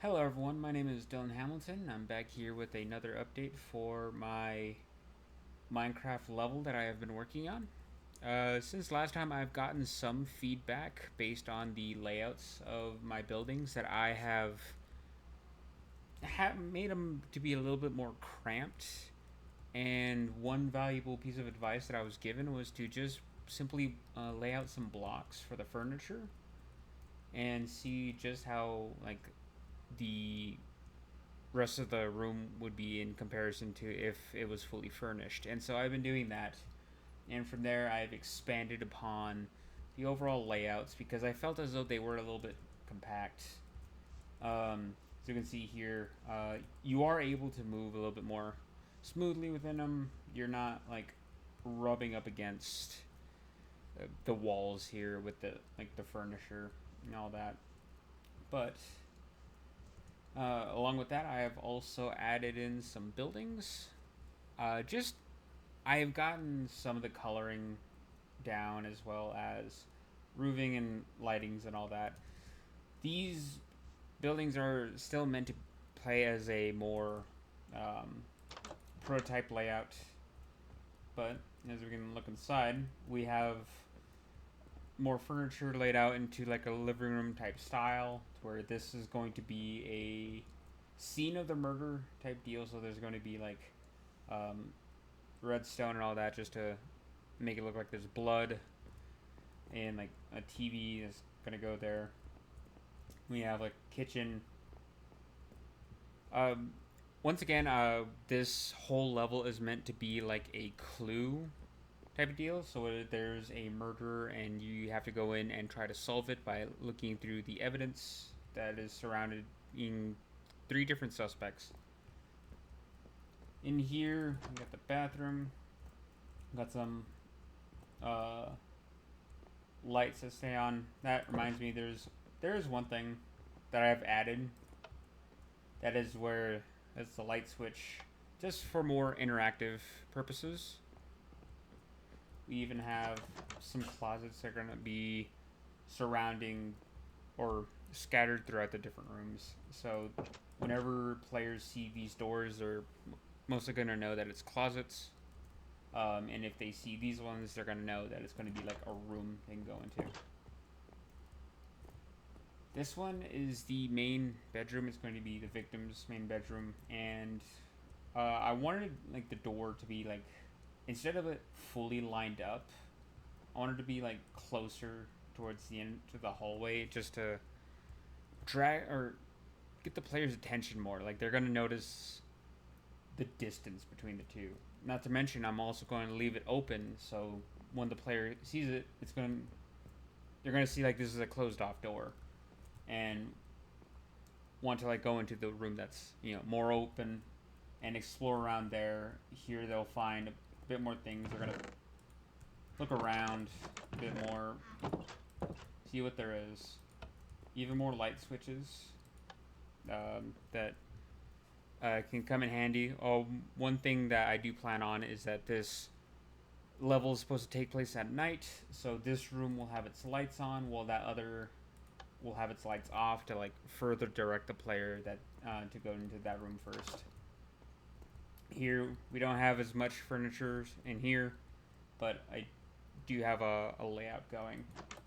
Hello everyone, my name is Dylan Hamilton. I'm back here with another update for my Minecraft level that I have been working on. Since last time, I've gotten some feedback based on the layouts of my buildings that I have made them to be a little bit more cramped. And one valuable piece of advice that I was given was to just simply lay out some blocks for the furniture and see just how the rest of the room would be in comparison to if it was fully furnished. And so I've been doing that. And from there, I've expanded upon the overall layouts because I felt as though they were a little bit compact. So you can see here, you are able to move a little bit more smoothly within them. You're not like rubbing up against the walls here with the furniture and all that. But along with that, I have also added in some buildings. Just I have gotten some of the coloring down as well as roofing and lightings and all that. These buildings are still meant to play as a more um, prototype layout, but as we can look inside, we have more furniture laid out into like a living room type style, where this is going to be a scene of the murder type deal. So there's going to be like um, redstone and all that just to make it look like there's blood, and like a TV is gonna go there. We have like kitchen. Um, Once again, this whole level is meant to be like a clue type of deal. So there's a murder, and you have to go in and try to solve it by looking through the evidence that is surrounded in three different suspects. In here, we got the bathroom. Got some uh, lights that stay on. That reminds me, there is one thing that I've added. That is where that's the light switch, just for more interactive purposes. We even have some closets that are gonna be surrounding or scattered throughout the different rooms. So whenever players see these doors, they're mostly gonna know that it's closets. And if they see these ones, they're gonna know that it's gonna be like a room they can go into. This one is the main bedroom. It's going to be the victim's main bedroom, and I wanted like the door to be like, instead of it fully lined up, I wanted to be like closer towards the end to the hallway, just to drag or get the player's attention more. Like they're gonna notice the distance between the two. Not to mention, I'm also going to leave it open, so when the player sees it, they're gonna see like this is a closed off door, and want to like go into the room that's more open and explore around there. Here they'll find a bit more things. They're gonna look around a bit more, see what there is. Even more light switches that can come in handy. Oh, one thing that I do plan on is that this level is supposed to take place at night, so this room will have its lights on, while that other will have its lights off to like further direct the player that to go into that room first. Here we don't have as much furniture in here, but I do have a layout going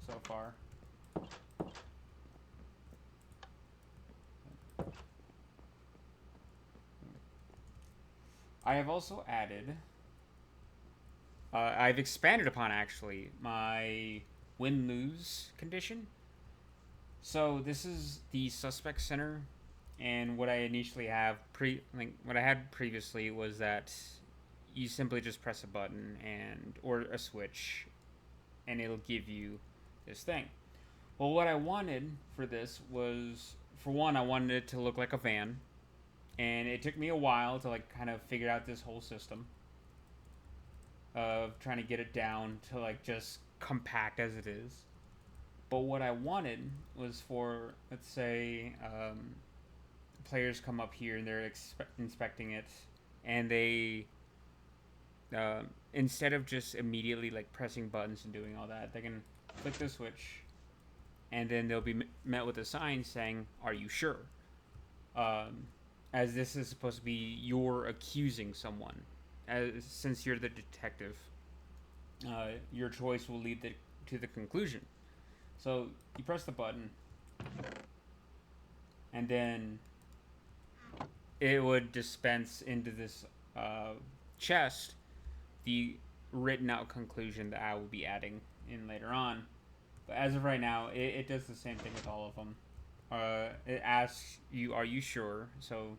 so far. I have also added, I've expanded upon actually my win lose condition. So this is the suspect center, and what I initially have what I had previously was that you simply just press a button and or a switch, and it'll give you this thing. Well, what I wanted for this was, for one, I wanted it to look like a van, and it took me a while to like kind of figure out this whole system of trying to get it down to like just compact as it is. But what I wanted was for, let's say, players come up here and they're inspecting it, and they, instead of just immediately like pressing buttons and doing all that, they can click the switch, and then they'll be met with a sign saying, "Are you sure?" as this is supposed to be you're accusing someone, since you're the detective. Your choice will lead to the conclusion. So you press the button, and then it would dispense into this chest the written out conclusion that I will be adding in later on. But as of right now, it does the same thing with all of them. It asks you, "Are you sure?" So,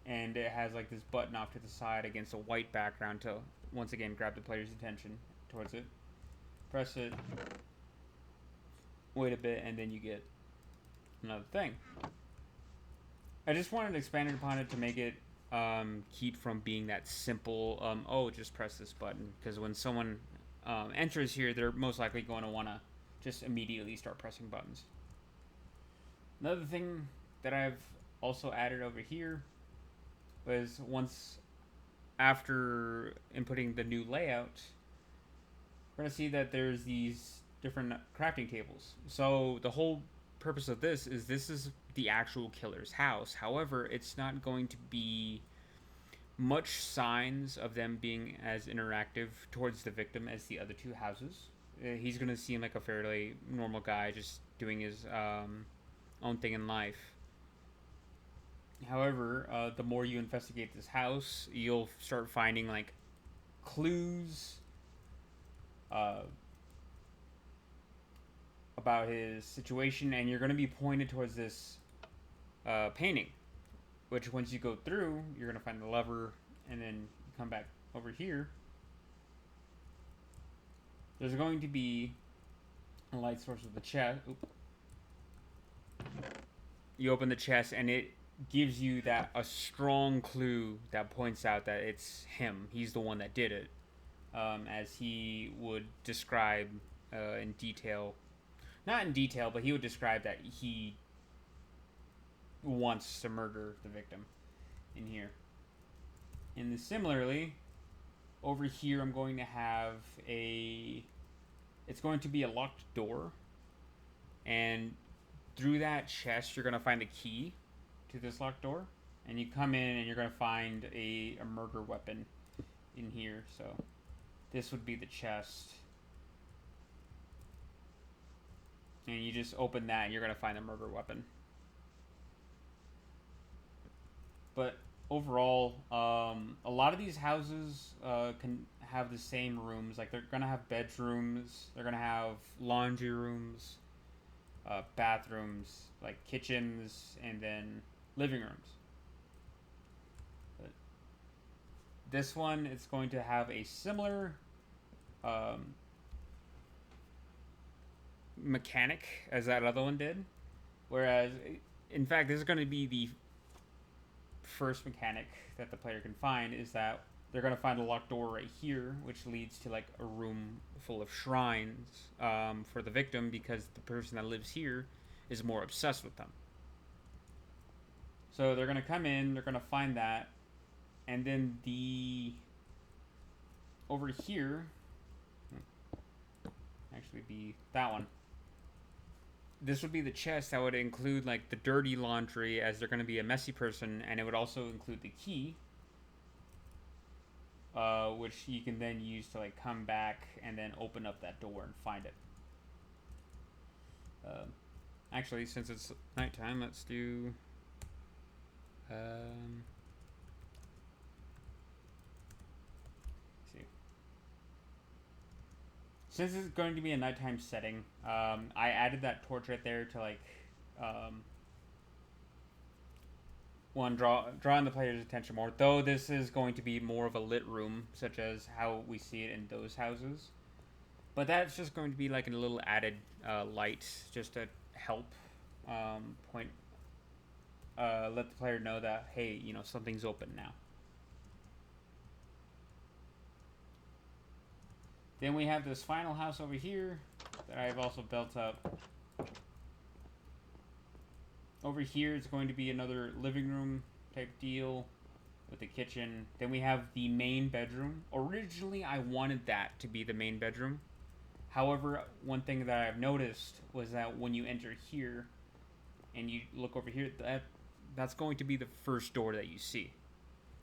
and it has like this button off to the side against a white background to once again grab the player's attention towards it. Press it, wait a bit, and then you get another thing. I just wanted to expand upon it to make it keep from being that simple. Oh, just press this button, because when someone enters here, they're most likely going to want to just immediately start pressing buttons. Another thing that I've also added over here was once after inputting the new layout, we're going to see that there's these different crafting tables. So the whole purpose of this is the actual killer's house. However, it's not going to be much signs of them being as interactive towards the victim as the other two houses. He's going to seem like a fairly normal guy just doing his own thing in life. However, the more you investigate this house, you'll start finding like clues about his situation, and you're going to be pointed towards this painting, which once you go through, you're going to find the lever, and then come back over here. There's going to be a light source with the chest. You open the chest, and it gives you that a strong clue that points out that it's him. He's the one that did it, as he would describe in detail. Not in detail, but he would describe that he wants to murder the victim in here. And then similarly, over here I'm going to have it's going to be a locked door, and through that chest you're going to find the key to this locked door, and you come in and you're going to find a murder weapon in here. So this would be the chest, and you just open that and you're going to find a murder weapon. But overall, a lot of these houses can have the same rooms. Like, they're gonna have bedrooms, they're gonna have laundry rooms, bathrooms, like kitchens, and then living rooms. But this one is going to have a similar mechanic as that other one did, whereas in fact this is going to be the first mechanic that the player can find, is that they're going to find a locked door right here, which leads to like a room full of shrines for the victim, because the person that lives here is more obsessed with them. So they're going to come in, they're going to find that, and then over here, actually be that one. This would be the chest that would include like the dirty laundry, as they're going to be a messy person, and it would also include the key, which you can then use to like come back and then open up that door and find it. Actually, since it's nighttime, let's do see. Since it's going to be a nighttime setting, I added that torch right there to like drawing the player's attention more. Though this is going to be more of a lit room, such as how we see it in those houses. But that's just going to be like a little added light, just to help let the player know that, hey, you know, something's open now. Then we have this final house over here that I've also built up. Over here it's going to be another living room type deal with the kitchen. Then we have the main bedroom. Originally I wanted that to be the main bedroom. However, one thing that I've noticed was that when you enter here and you look over here, that that's going to be the first door that you see.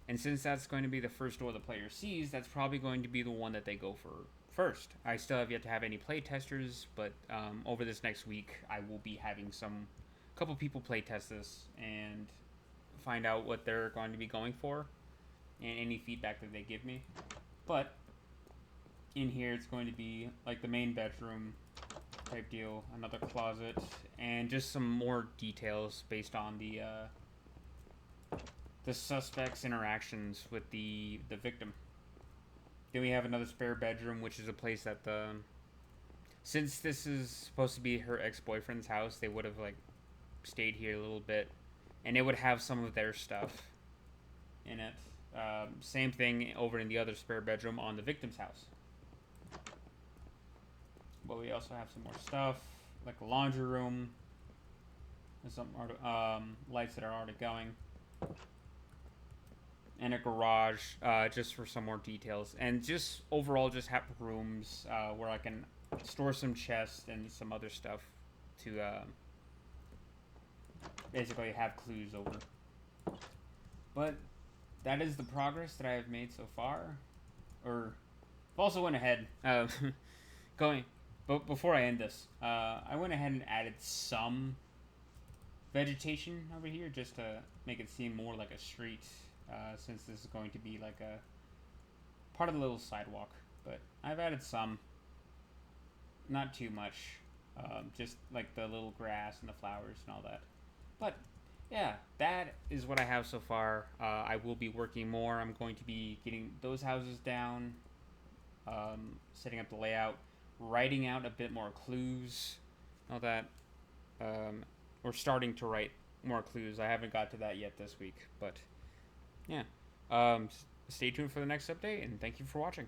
And since that's going to be the first door the player sees, that's probably going to be the one that they go for first. I still have yet to have any play testers, but over this next week, I will be having couple people play test this and find out what they're going to be going for and any feedback that they give me. But in here, it's going to be like the main bedroom type deal, another closet, and just some more details based on the suspect's interactions with the victim. Then we have another spare bedroom, which is a place that since this is supposed to be her ex-boyfriend's house, they would have like stayed here a little bit, and it would have some of their stuff in it. Same thing over in the other spare bedroom on the victim's house. But we also have some more stuff, like a laundry room. There's some lights that are already going. And a garage, just for some more details. And just overall, just have rooms where I can store some chests and some other stuff to basically have clues over. But that is the progress that I have made so far. Or, I've also went ahead, but before I end this, I went ahead and added some vegetation over here just to make it seem more like a street, since this is going to be like a part of the little sidewalk. But I've added some, not too much, just like the little grass and the flowers and all that. But yeah, that is what I have so far. I will be working more. I'm going to be getting those houses down, setting up the layout, writing out a bit more clues, all that. We're starting to write more clues. I haven't got to that yet this week, but yeah. Stay tuned for the next update, and thank you for watching.